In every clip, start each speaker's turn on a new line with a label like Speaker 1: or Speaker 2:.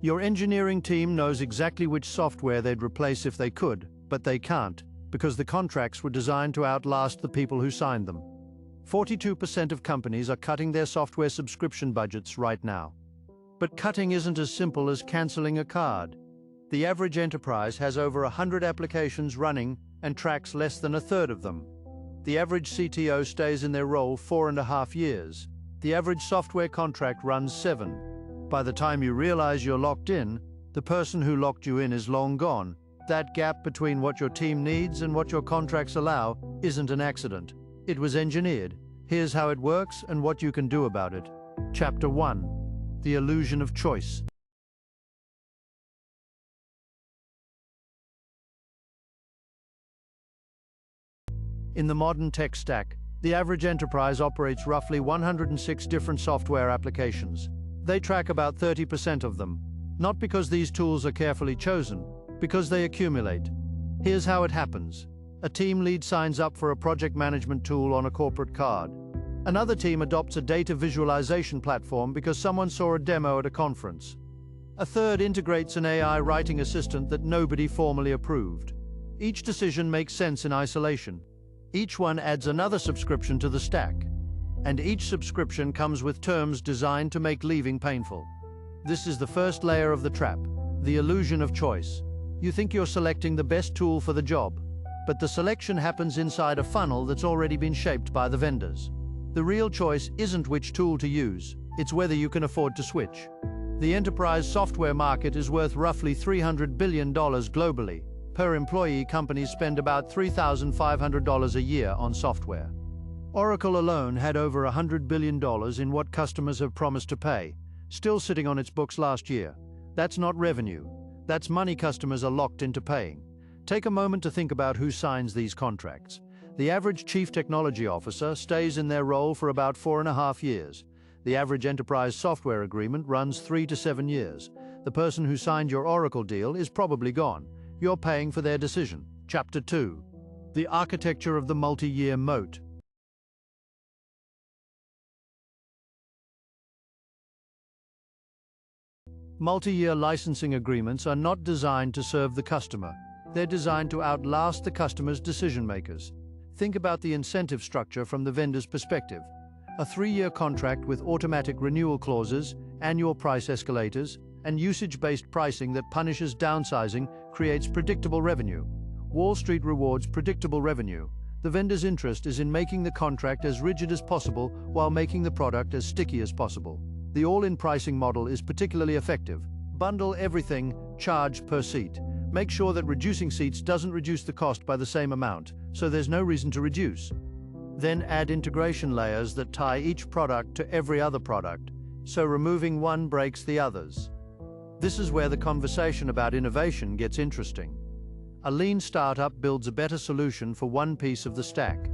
Speaker 1: Your engineering team knows exactly which software they'd replace if they could, but they can't, because the contracts were designed to outlast the people who signed them. 42% of companies are cutting their software subscription budgets right now. But cutting isn't as simple as canceling a card. The average enterprise has over 100 applications running and tracks less than a third of them. The average CTO stays in their role 4.5 years. The average software contract runs 7. By the time you realize you're locked in, the person who locked you in is long gone. That gap between what your team needs and what your contracts allow isn't an accident. It was engineered. Here's how it works and what you can do about it. Chapter 1. The illusion of choice. In the modern tech stack, the average enterprise operates roughly 106 different software applications. They track about 30% of them, not because these tools are carefully chosen, because they accumulate. Here's how it happens. A team lead signs up for a project management tool on a corporate card. Another team adopts a data visualization platform because someone saw a demo at a conference. A third integrates an AI writing assistant that nobody formally approved. Each decision makes sense in isolation. Each one adds another subscription to the stack. And each subscription comes with terms designed to make leaving painful. This is the first layer of the trap, the illusion of choice. You think you're selecting the best tool for the job, but the selection happens inside a funnel that's already been shaped by the vendors. The real choice isn't which tool to use, it's whether you can afford to switch. The enterprise software market is worth roughly $300 billion globally. Per employee, companies spend about $3,500 a year on software. Oracle alone had over $100 billion in what customers have promised to pay, still sitting on its books last year. That's not revenue. That's money customers are locked into paying. Take a moment to think about who signs these contracts. The average chief technology officer stays in their role for about 4.5 years. The average enterprise software agreement runs 3 to 7 years. The person who signed your Oracle deal is probably gone. You're paying for their decision. Chapter 2. The architecture of the multi-year moat. Multi-year licensing agreements are not designed to serve the customer. They're designed to outlast the customer's decision-makers. Think about the incentive structure from the vendor's perspective. A 3-year contract with automatic renewal clauses, annual price escalators, and usage-based pricing that punishes downsizing creates predictable revenue. Wall Street rewards predictable revenue. The vendor's interest is in making the contract as rigid as possible while making the product as sticky as possible. The all-in pricing model is particularly effective. Bundle everything, charge per seat. Make sure that reducing seats doesn't reduce the cost by the same amount, so there's no reason to reduce. Then add integration layers that tie each product to every other product, so removing one breaks the others. This is where the conversation about innovation gets interesting. A lean startup builds a better solution for one piece of the stack.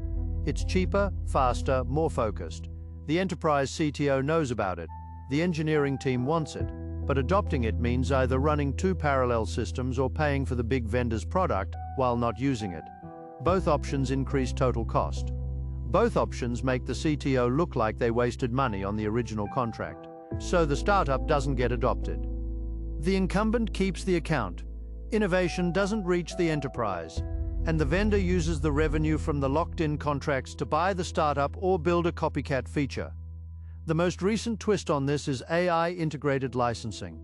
Speaker 1: It's cheaper, faster, more focused. The enterprise CTO knows about it. The engineering team wants it. But adopting it means either running 2 parallel systems or paying for the big vendor's product while not using it. Both options increase total cost. Both options make the CTO look like they wasted money on the original contract. So the startup doesn't get adopted. The incumbent keeps the account. Innovation doesn't reach the enterprise, and the vendor uses the revenue from the locked-in contracts to buy the startup or build a copycat feature. The most recent twist on this is AI-integrated licensing.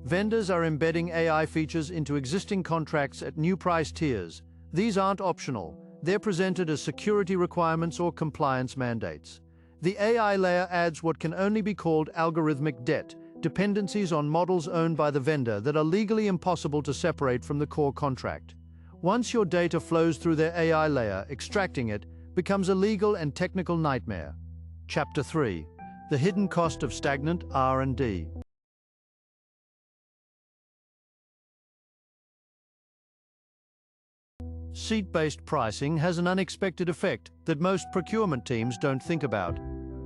Speaker 1: Vendors are embedding AI features into existing contracts at new price tiers. These aren't optional. They're presented as security requirements or compliance mandates. The AI layer adds what can only be called algorithmic debt, dependencies on models owned by the vendor that are legally impossible to separate from the core contract. Once your data flows through their AI layer, extracting it becomes a legal and technical nightmare. Chapter 3. The hidden cost of stagnant R&D. Seat-based pricing has an unexpected effect that most procurement teams don't think about.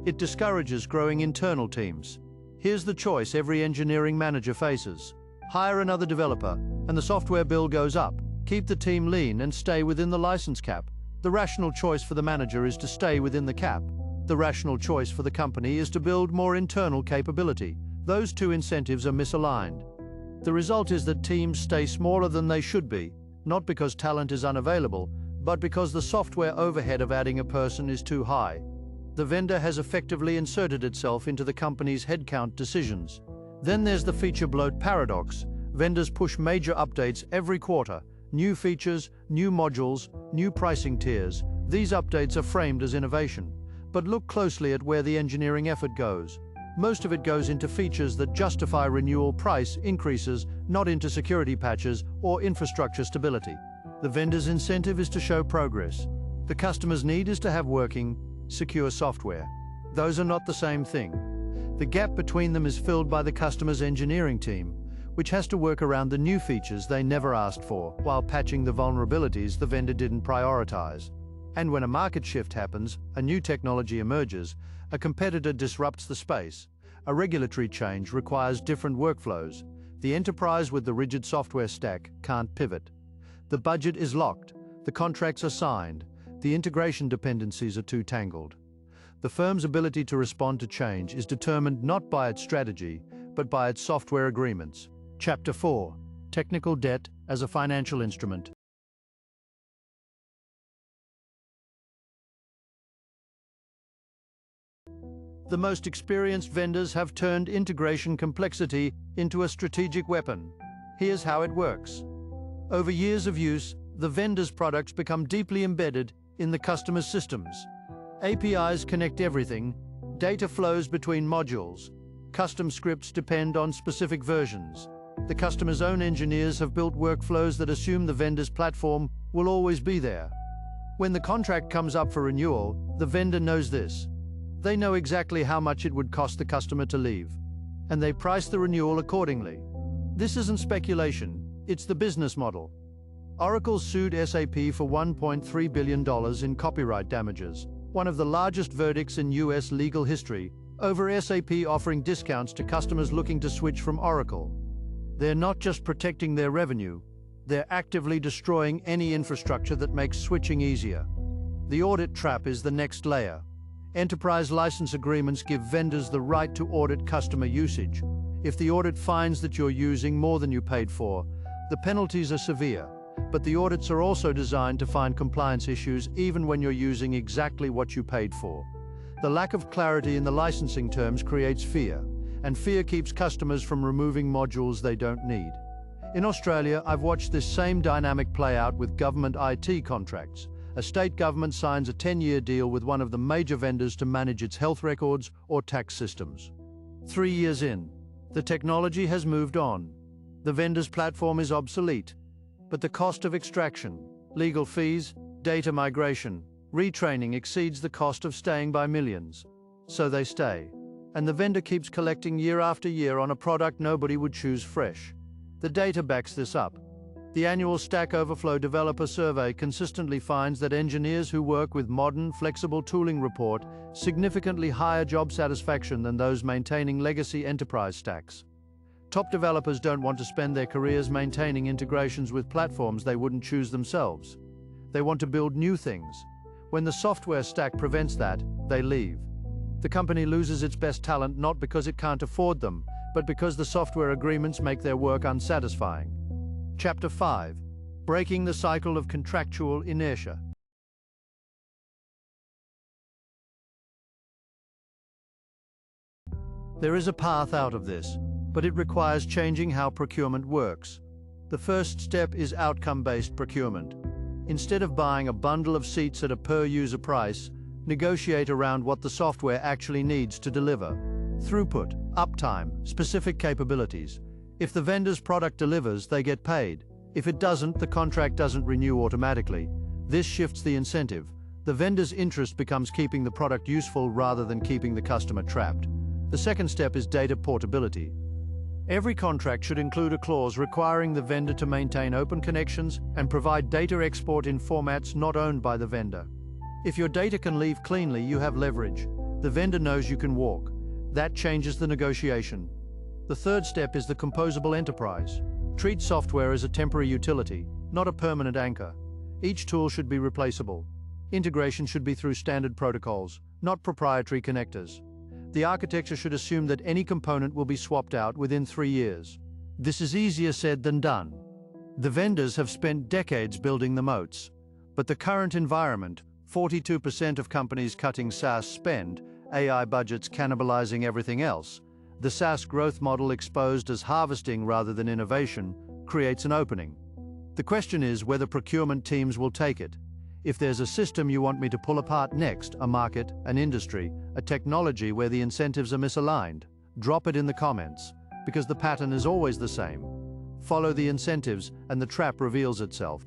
Speaker 1: It discourages growing internal teams. Here's the choice every engineering manager faces. Hire another developer, and the software bill goes up. Keep the team lean and stay within the license cap. The rational choice for the manager is to stay within the cap. The rational choice for the company is to build more internal capability. Those two incentives are misaligned. The result is that teams stay smaller than they should be, not because talent is unavailable, but because the software overhead of adding a person is too high. The vendor has effectively inserted itself into the company's headcount decisions. Then there's the feature bloat paradox. Vendors push major updates every quarter. New features, new modules, new pricing tiers. These updates are framed as innovation. But look closely at where the engineering effort goes. Most of it goes into features that justify renewal price increases, not into security patches or infrastructure stability. The vendor's incentive is to show progress. The customer's need is to have working, secure software. Those are not the same thing. The gap between them is filled by the customer's engineering team, which has to work around the new features they never asked for, while patching the vulnerabilities the vendor didn't prioritize. And when a market shift happens, a new technology emerges, a competitor disrupts the space, a regulatory change requires different workflows. The enterprise with the rigid software stack can't pivot. The budget is locked, the contracts are signed, the integration dependencies are too tangled. The firm's ability to respond to change is determined not by its strategy, but by its software agreements. Chapter 4. Technical debt as a financial instrument. The most experienced vendors have turned integration complexity into a strategic weapon. Here's how it works. Over years of use, the vendor's products become deeply embedded in the customer's systems. APIs connect everything, data flows between modules, custom scripts depend on specific versions. The customer's own engineers have built workflows that assume the vendor's platform will always be there. When the contract comes up for renewal, the vendor knows this. They know exactly how much it would cost the customer to leave, and they price the renewal accordingly. This isn't speculation, it's the business model. Oracle sued SAP for $1.3 billion in copyright damages, one of the largest verdicts in US legal history, over SAP offering discounts to customers looking to switch from Oracle. They're not just protecting their revenue, they're actively destroying any infrastructure that makes switching easier. The audit trap is the next layer. Enterprise license agreements give vendors the right to audit customer usage. If the audit finds that you're using more than you paid for, the penalties are severe, but the audits are also designed to find compliance issues even when you're using exactly what you paid for. The lack of clarity in the licensing terms creates fear, and fear keeps customers from removing modules they don't need. In Australia, I've watched this same dynamic play out with government IT contracts. A state government signs a 10-year deal with one of the major vendors to manage its health records or tax systems. 3 years in, the technology has moved on. The vendor's platform is obsolete, but the cost of extraction, legal fees, data migration, retraining exceeds the cost of staying by millions. So they stay, and the vendor keeps collecting year after year on a product nobody would choose fresh. The data backs this up. The annual Stack Overflow developer survey consistently finds that engineers who work with modern, flexible tooling report significantly higher job satisfaction than those maintaining legacy enterprise stacks. Top developers don't want to spend their careers maintaining integrations with platforms they wouldn't choose themselves. They want to build new things. When the software stack prevents that, they leave. The company loses its best talent not because it can't afford them, but because the software agreements make their work unsatisfying. Chapter 5. Breaking the cycle of contractual inertia. There is a path out of this, but it requires changing how procurement works. The first step is outcome-based procurement. Instead of buying a bundle of seats at a per-user price, negotiate around what the software actually needs to deliver. Throughput, uptime, specific capabilities. If the vendor's product delivers, they get paid. If it doesn't, the contract doesn't renew automatically. This shifts the incentive. The vendor's interest becomes keeping the product useful rather than keeping the customer trapped. The second step is data portability. Every contract should include a clause requiring the vendor to maintain open connections and provide data export in formats not owned by the vendor. If your data can leave cleanly, you have leverage. The vendor knows you can walk. That changes the negotiation. The third step is the composable enterprise. Treat software as a temporary utility, not a permanent anchor. Each tool should be replaceable. Integration should be through standard protocols, not proprietary connectors. The architecture should assume that any component will be swapped out within 3 years. This is easier said than done. The vendors have spent decades building the moats, but the current environment, 42% of companies cutting SaaS spend, AI budgets cannibalizing everything else, the SaaS growth model exposed as harvesting rather than innovation, creates an opening. The question is whether procurement teams will take it. If there's a system you want me to pull apart next, a market, an industry, a technology where the incentives are misaligned, drop it in the comments, because the pattern is always the same. Follow the incentives and the trap reveals itself.